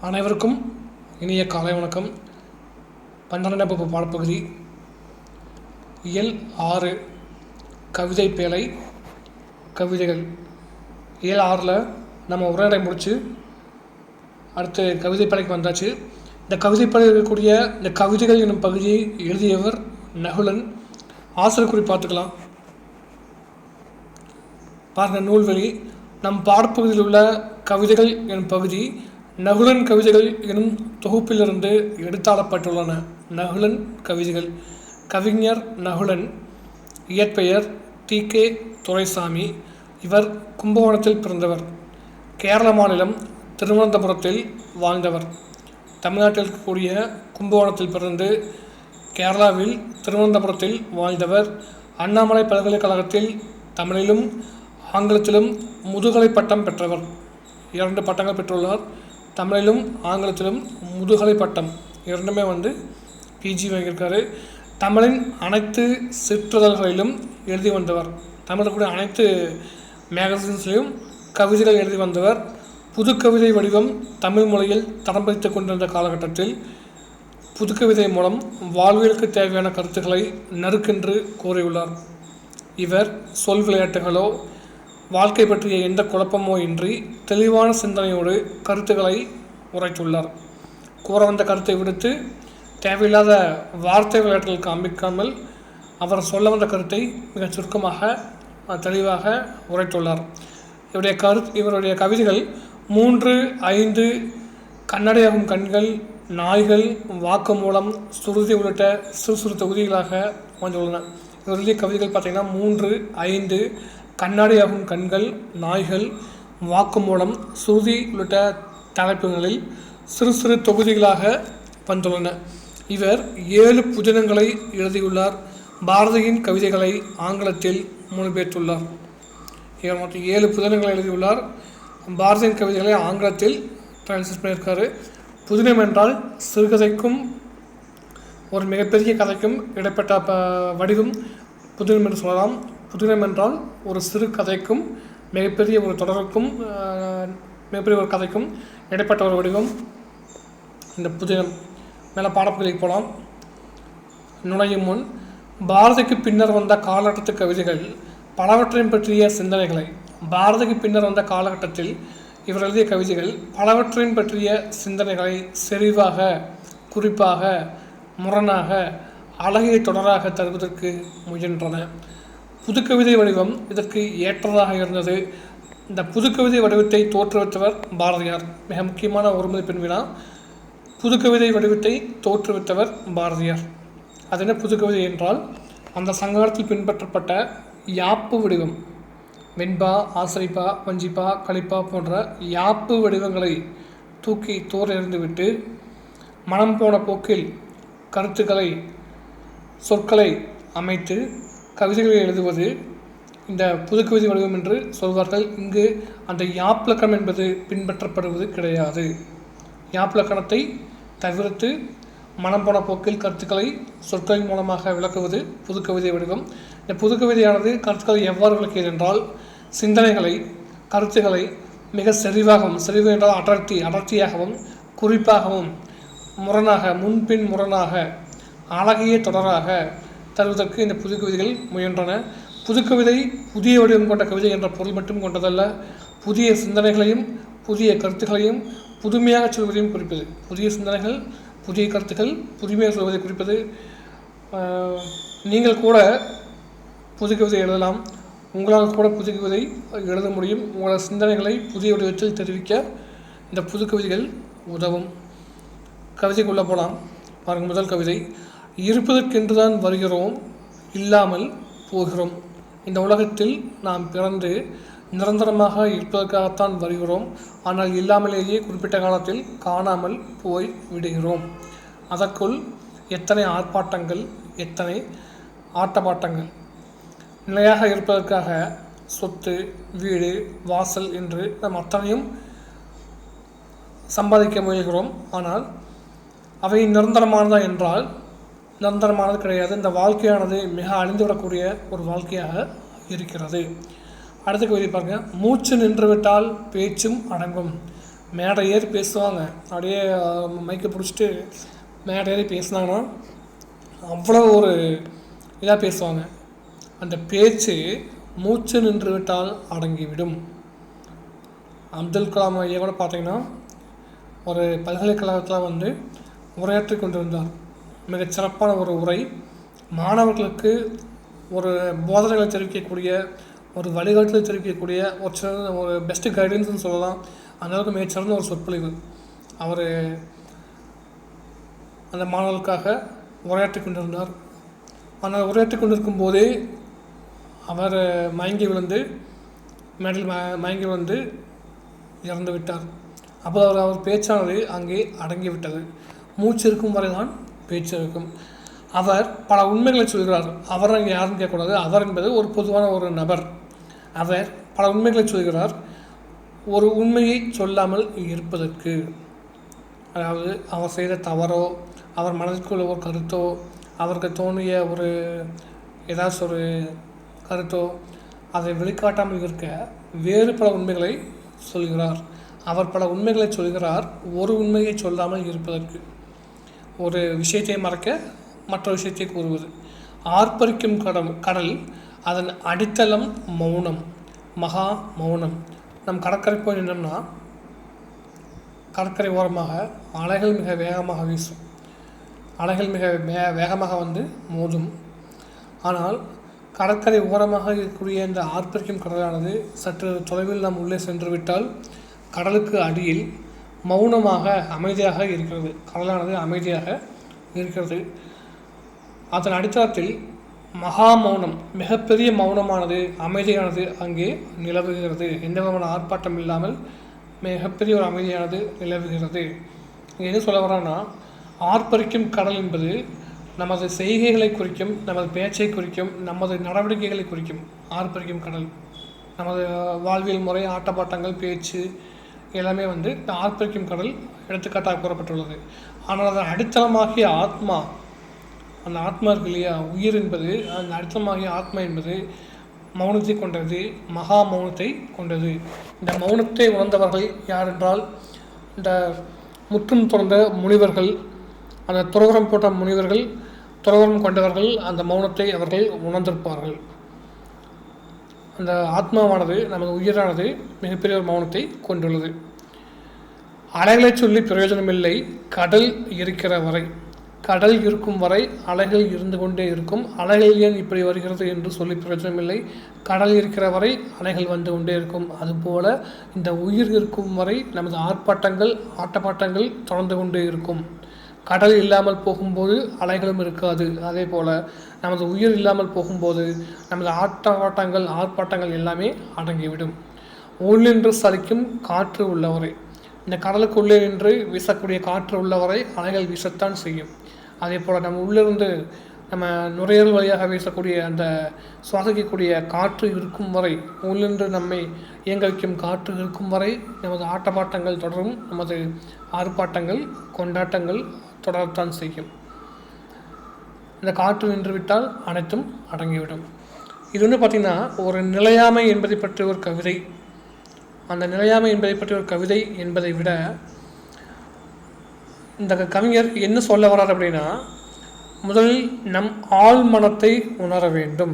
அனைவருக்கும் இனிய காலை வணக்கம். 12ஆம் வகுப்பு பாடப்பகுதி இயல் 6 கவிதை பேழை கவிதைகள். இயல் 6ல் நம்ம உரையாடை முடித்து அடுத்து கவிதை பேழைக்கு வந்தாச்சு. இந்த கவிதை பேழை இருக்கக்கூடிய இந்த கவிதைகள் என்னும் பகுதியை எழுதியவர் நகுலன். ஆசிரியர் குறிப்பு பார்த்துக்கலாம். பாருங்கள், நூல்வெளி. நம் பாடப்பகுதியில் உள்ள கவிதைகள் எனும் பகுதி நகுலன் கவிதைகள் எனும் தொகுப்பிலிருந்து எடுத்தாளப்பட்டுள்ளன. நகுலன் கவிதைகள். கவிஞர் நகுலன். இயற்பெயர் டி.கே. துரைசாமி. இவர் கும்பகோணத்தில் பிறந்தவர். கேரள மாநிலம் திருவனந்தபுரத்தில் வாழ்ந்தவர். தமிழ்நாட்டில் இருக்கக்கூடிய கும்பகோணத்தில் பிறந்து கேரளாவில் திருவனந்தபுரத்தில் வாழ்ந்தவர். அண்ணாமலை பல்கலைக்கழகத்தில் தமிழிலும் ஆங்கிலத்திலும் முதுகலை பட்டம் பெற்றவர். 2 பட்டங்கள் பெற்றுள்ளார். தமிழிலும் ஆங்கிலத்திலும் முதுகலை பட்டம் இரண்டுமே பிஜி வாங்கியிருக்காரு. தமிழின் அனைத்து சிற்றிதழ்களிலும் எழுதி வந்தவர். தமிழில் கூட அனைத்து மேகசின்ஸ்லையும் கவிதைகள் எழுதி வந்தவர். புதுக்கவிதை வடிவம் தமிழ் மொழியில் தடம் பதித்து கொண்டிருந்த காலகட்டத்தில் புதுக்கவிதை மூலம் வாழ்வியலுக்கு தேவையான கருத்துக்களை நறுக்கென்று கூறியுள்ளார். இவர் சொல் விளையாட்டுகளோ வாழ்க்கை பற்றிய எந்த குழப்பமோ இன்றி தெளிவான சிந்தனையோடு கருத்துக்களை உரைத்துள்ளார். கூற வந்த கருத்தை விடுத்து தேவையில்லாத வார்த்தை விளையாட்டுகள் காண்பிக்காமல் அவர் சொல்ல வந்த கருத்தை மிக சுருக்கமாக தெளிவாக உரைத்துள்ளார். இவருடைய கவிதைகள் 3, 5, கண்ணடையாகும் கண்கள், நாய்கள், வாக்குமூலம், சுருதி உள்ளிட்ட சிறு தொகுதிகளாக வந்துள்ளன. இவருடைய கவிதைகள் பார்த்திங்கன்னா 3, 5, கண்ணாடியாகும் கண்கள், நாய்கள், வாக்குமூலம், சுருதி உள்ளிட்ட தலைப்புகளில் சிறு தொகுதிகளாக வந்துள்ளன. இவர் 7 புதினங்களை எழுதியுள்ளார். பாரதியின் கவிதைகளை ஆங்கிலத்தில் மொழிபெயர்த்துள்ளார். இவர் மொத்தம் 7 புதினங்களை எழுதியுள்ளார். பாரதியின் கவிதைகளை ஆங்கிலத்தில் டிரான்ஸ்லேட் பண்ணியிருக்காரு. புதினம் என்றால் சிறுகதைக்கும் ஒரு மிகப்பெரிய கதைக்கும் இடைப்பட்ட வடிவம் புதினம் என்று சொல்லலாம். புதினம் என்றால் ஒரு சிறு கதைக்கும் மிகப்பெரிய ஒரு தொடருக்கும் மிகப்பெரிய ஒரு கதைக்கும் இடைப்பட்ட ஒரு வடிவம் இந்த புதினம். மேலே பாடப்பகுதிக்கு போகலாம். நுழையும் முன் பாரதிக்கு பின்னர் வந்த காலகட்டத்து கவிதைகள் பலவற்றையும் பற்றிய சிந்தனைகளை. பாரதிக்கு பின்னர் வந்த காலகட்டத்தில் இவர் எழுதிய கவிதைகள் பலவற்றையும் பற்றிய சிந்தனைகளை செறிவாக, குறிப்பாக, முரணாக, அழகிய தொடராக தருவதற்கு முயன்றன. புதுக்கவிதை வடிவம் இதற்கு ஏற்றதாக இருந்தது. இந்த புதுக்கவிதை வடிவத்தை தோற்றுவித்தவர் பாரதியார். மிக முக்கியமான ஒரு மதிப்பெண் வினா. புதுக்கவிதை வடிவத்தை தோற்றுவித்தவர் பாரதியார். அது என்ன புதுக்கவிதை என்றால், அந்த சங்ககாலத்தில் பின்பற்றப்பட்ட யாப்பு வடிவம், வெண்பா, ஆசிரிப்பா, வஞ்சிப்பா, களிப்பா போன்ற யாப்பு வடிவங்களை தூக்கி தூரெறிந்துவிட்டு மனம் போன போக்கில் கருத்துக்களை, சொற்களை அமைத்து கவிதைகளை எழுதுவது இந்த புதுக்கவிதை வடிவம் என்று சொல்வார்கள். இங்கு அந்த யாப்பிலக்கணம் என்பது பின்பற்றப்படுவது கிடையாது. யாப்பிலக்கணத்தை தவிர்த்து மனம் போன போக்கில் கருத்துக்களை சொற்களின் மூலமாக விளக்குவது புதுக்கவிதை வடிவம். இந்த புதுக்கவிதையானது கருத்துக்களை எவ்வாறு விளக்கியது என்றால், சிந்தனைகளை, கருத்துக்களை மிக செறிவாகவும், செறிவு என்றால் அடர்த்தியாகவும், குறிப்பாகவும், முரணாக, முன்பின் முரணாக, அழகிய தொடராக தருவதற்கு இந்த புதுக்கவிதைகள் முயன்றன. புதுக்கவிதை புதிய வடிவம் கொண்ட கவிதை என்ற பொருள் மட்டும் கொண்டதல்ல, புதிய சிந்தனைகளையும் புதிய கருத்துக்களையும் புதுமையாக சொல்வதையும் குறிப்பது. புதிய சிந்தனைகள், புதிய கருத்துக்கள் புதுமையாக சொல்வதை குறிப்பது. நீங்கள் கூட புதுக்கவிதை எழுதலாம். உங்களால் கூட புதுக்கவிதை எழுத முடியும். உங்களோட சிந்தனைகளை புதிய வடிவத்தில் தெரிவிக்க இந்த புதுக்கவிதைகள் உதவும். கவிதைக்குள்ளே போகலாம். பாருங்கள், முதல் கவிதை. இருப்பதற்கென்றுதான் வருகிறோம், இல்லாமல் போகிறோம். இந்த உலகத்தில் நாம் பிறந்து நிரந்தரமாக இருப்பதற்காகத்தான் வருகிறோம். ஆனால் இல்லாமலேயே குறிப்பிட்ட காலத்தில் காணாமல் போய் விடுகிறோம். அதற்குள் எத்தனை ஆர்ப்பாட்டங்கள், எத்தனை ஆட்டப்பாட்டங்கள். நிலையாக இருப்பதற்காக சொத்து, வீடு, வாசல் என்று நாம் அத்தனையும் சம்பாதிக்க முயல்கிறோம். ஆனால் அவை நிரந்தரமானதா என்றால் நிரந்தரமானது கிடையாது. இந்த வாழ்க்கையானது மிக அழிந்துவிடக்கூடிய ஒரு வாழ்க்கையாக இருக்கிறது. அடுத்த கவிதை பாருங்கள். மூச்சு நின்றுவிட்டால் பேச்சும் அடங்கும். மேடை ஏறி பேசுவாங்க. அப்படியே மைக்கை பிடிச்சிட்டு மேடை ஏறி பேசுனாங்கன்னா அவ்வளோ ஒரு இதாக பேசுவாங்க. அந்த பேச்சு மூச்சு நின்று விட்டால் அடங்கிவிடும். அப்துல் கலாம் ஐயா கூட பார்த்தீங்கன்னா ஒரு பல்கலைக்கழகத்தில் உரையாற்றி கொண்டிருந்தார். மிகச் சிறப்பான ஒரு உரை. மாணவர்களுக்கு ஒரு போதனைகளை தெரிவிக்கக்கூடிய, ஒரு வழிகாட்டுதலை தெரிவிக்கக்கூடிய ஒரு பெஸ்ட்டு கைடன்ஸ்னு சொல்லலாம். அந்தளவுக்கு மிகச்சிறந்த ஒரு சொற்பொழிவு. அவர் அந்த மாணவர்களுக்காக உரையாற்றி கொண்டிருந்தார். அந்த உரையாற்றி கொண்டிருக்கும் போதே அவர் மயங்கி விழுந்து மயங்கி விழுந்து இறந்து விட்டார். அப்போ அவர் பேச்சானது அங்கே அடங்கிவிட்டது. மூச்சு இருக்கும் வரை தான் பேச்சு இருக்கும். அவர் பல உண்மைகளை சொல்கிறார். அவர் அங்கே யாரும் கேட்கக்கூடாது. அவர் என்பது ஒரு பொதுவான ஒரு நபர். அவர் பல உண்மைகளை சொல்கிறார். ஒரு உண்மையை சொல்லாமல் இருப்பதற்கு, அதாவது அவர் செய்த தவறோ, அவர் மனதிற்குள்ள ஒரு கருத்தோ, அவருக்கு தோணிய ஒரு ஏதாச்சும் ஒரு கருத்தோ அதை வெளிக்காட்டாமல் இருக்க வேறு பல உண்மைகளை சொல்கிறார். அவர் பல உண்மைகளை சொல்கிறார் ஒரு உண்மையை சொல்லாமல் இருப்பதற்கு. ஒரு விஷயத்தை மறைக்க மற்ற விஷயத்தை கூறுவது. ஆர்ப்பரிக்கும் கடல் அதன் அடித்தளம் மௌனம், மகா மௌனம். நம் கடற்கரை போய் நின்றோம்னா கடற்கரை ஓரமாக அலைகள் மிக வேகமாக வீசும். அலைகள் மிக வேகமாக மோதும். ஆனால் கடற்கரை ஓரமாக இருக்கக்கூடிய இந்த ஆர்ப்பரிக்கும் கடலானது சற்று தொலைவில் நாம் உள்ளே சென்று விட்டால் கடலுக்கு அடியில் மௌனமாக அமைதியாக இருக்கிறது. கடலானது அமைதியாக இருக்கிறது. அதன் அடித்தளத்தில் மகா மௌனம், மிகப்பெரிய மௌனமானது, அமைதியானது அங்கே நிலவுகிறது. எந்த விதமான ஆர்ப்பாட்டம் இல்லாமல் மிகப்பெரிய ஒரு அமைதியானது நிலவுகிறது. இங்கே எது சொல்ல வரோன்னா, ஆர்ப்பரிக்கும் கடல் என்பது நமது செய்கைகளை குறிக்கும், நமது பேச்சை குறிக்கும், நமது நடவடிக்கைகளை குறிக்கும். ஆர்ப்பரிக்கும் கடல் நமது வாழ்வியல் முறை, ஆட்டப்பாட்டங்கள், பேச்சு எல்லாமே இந்த ஆர்ப்பரிக்கும் கடல் எடுத்துக்காட்டாக கூறப்பட்டுள்ளது. ஆனால் அதன் அடித்தளமாகிய ஆத்மா, அந்த ஆத்மா இருக்கு இல்லையா, உயிர் என்பது, அந்த அடித்தளமாகிய ஆத்மா என்பது மௌனத்தை கொண்டது, மகா மௌனத்தை கொண்டது. இந்த மௌனத்தை உணர்ந்தவர்கள் யார் என்றால், இந்த முற்றும் துறந்த முனிவர்கள், அந்த துறவரம் போட்ட முனிவர்கள், துறவரம் கொண்டவர்கள் அந்த மௌனத்தை அவர்கள் உணர்ந்திருப்பார்கள். அந்த ஆத்மாவானது, நமது உயிரானது மிகப்பெரிய ஒரு மௌனத்தை கொண்டுள்ளது. அலைகளை சொல்லி பிரயோஜனமில்லை கடல் இருக்கிற வரை. கடல் இருக்கும் வரை அலைகள் இருந்து கொண்டே இருக்கும். அலைகள் ஏன் இப்படி வருகிறது என்று சொல்லி பிரயோஜனமில்லை. கடல் இருக்கிற வரை அலைகள் வந்து கொண்டே இருக்கும். அதுபோல இந்த உயிர் இருக்கும் வரை நமது ஆர்ப்பாட்டங்கள், ஆட்டப்பாட்டங்கள் தொடர்ந்து கொண்டே இருக்கும். கடல் இல்லாமல் போகும்போது அலைகளும் இருக்காது. அதே போல் நமது உயிர் இல்லாமல் போகும்போது நமது ஆர்ப்பாட்டங்கள் எல்லாமே அடங்கிவிடும். உள்ளின்று சலிக்கும் காற்று உள்ளவரை, இந்த கடலுக்குள்ளே நின்று வீசக்கூடிய காற்று உள்ளவரை அலைகள் வீசத்தான் செய்யும். அதே போல் நம்ம உள்ளிருந்து நம்ம நுரையீரல் வழியாக வீசக்கூடிய அந்த சுவாசிக்கக்கூடிய காற்று இருக்கும் வரை, உள்ளின்று நம்மை இயங்க வைக்கும் காற்று இருக்கும் வரை நமது ஆட்டப்பாட்டங்கள் தொடரும். நமது ஆர்ப்பாட்டங்கள், கொண்டாட்டங்கள் தொடரத்தான் செய்யும். இந்த காற்று நின்றுவிட்டால் அனைத்தும் அடங்கிவிடும். இது பார்த்திங்கன்னா ஒரு நிலையாமை என்பதை பற்றி ஒரு கவிதை. அந்த நிலையாமை என்பதை பற்றி ஒரு கவிதை என்பதை விட இந்த கவிஞர் என்ன சொல்ல வர்றார் அப்படின்னா, முதலில் நம் ஆழ் மனத்தை உணர வேண்டும்.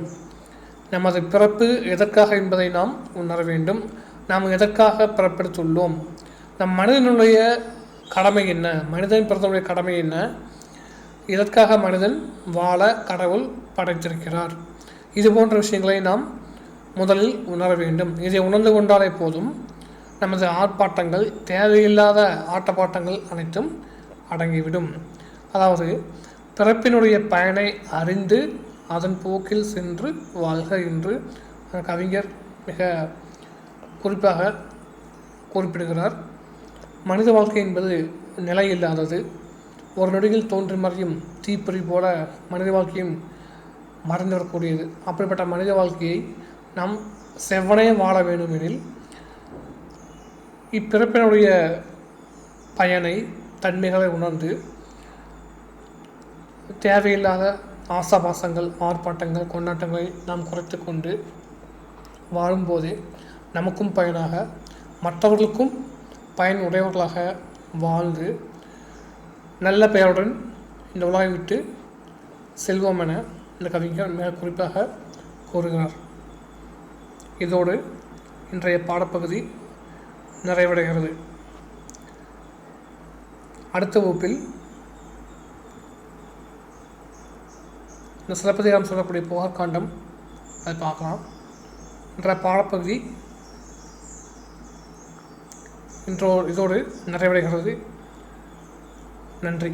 நமது பிறப்பு எதற்காக என்பதை நாம் உணர வேண்டும். நாம் எதற்காக பிறப்பெடுத்துள்ளோம், நம் மனிதனுடைய கடமை என்ன, மனிதன் பிறந்தனுடைய கடமை என்ன, இதற்காக மனிதன் வாழ கடவுள் படைத்திருக்கிறார். இது போன்ற விஷயங்களை நாம் முதலில் உணர வேண்டும். இதை உணர்ந்து கொண்டாலே போதும், நமது ஆர்ப்பாட்டங்கள், தேவையில்லாத ஆட்டப்பாட்டங்கள் அனைத்தும் அடங்கிவிடும். அதாவது பிறப்பினுடைய பயனை அறிந்து அதன் போக்கில் சென்று வாழ்க என்று கவிஞர் மிக குறிப்பாக குறிப்பிடுகிறார். மனித வாழ்க்கை என்பது நிலை இல்லாதது. ஒரு நொடியில் தோன்றி மறையும் தீப்பொறி போல மனித வாழ்க்கையும் மறைந்து வரக்கூடியது. அப்படிப்பட்ட மனித வாழ்க்கையை நாம் செவ்வனே வாழ வேண்டுமெனில் இப்பிறப்பினுடைய பயனை, தன்மைகளை உணர்ந்து தேவையில்லாத ஆசாபாசங்கள், ஆர்ப்பாட்டங்கள், கொண்டாட்டங்களை நாம் குறைத்து கொண்டு வாழும்போதே நமக்கும் பயனாக, மற்றவர்களுக்கும் பயன் உடையவர்களாக வாழ்ந்து நல்ல பெயருடன் இந்த உலகை விட்டு செல்வோம் என இந்த கவிஞர் மிக குறிப்பாக கூறுகிறார். இதோடு இன்றைய பாடப்பகுதி நிறைவடைகிறது. அடுத்த வகுப்பில் இந்த சிலப்பதிகாரம் சொல்லக்கூடிய புகார்காண்டம் அதை பார்க்கலாம். இன்றைய பாடப்பகுதி இதோடு நிறைவடைகிறது. நன்றி.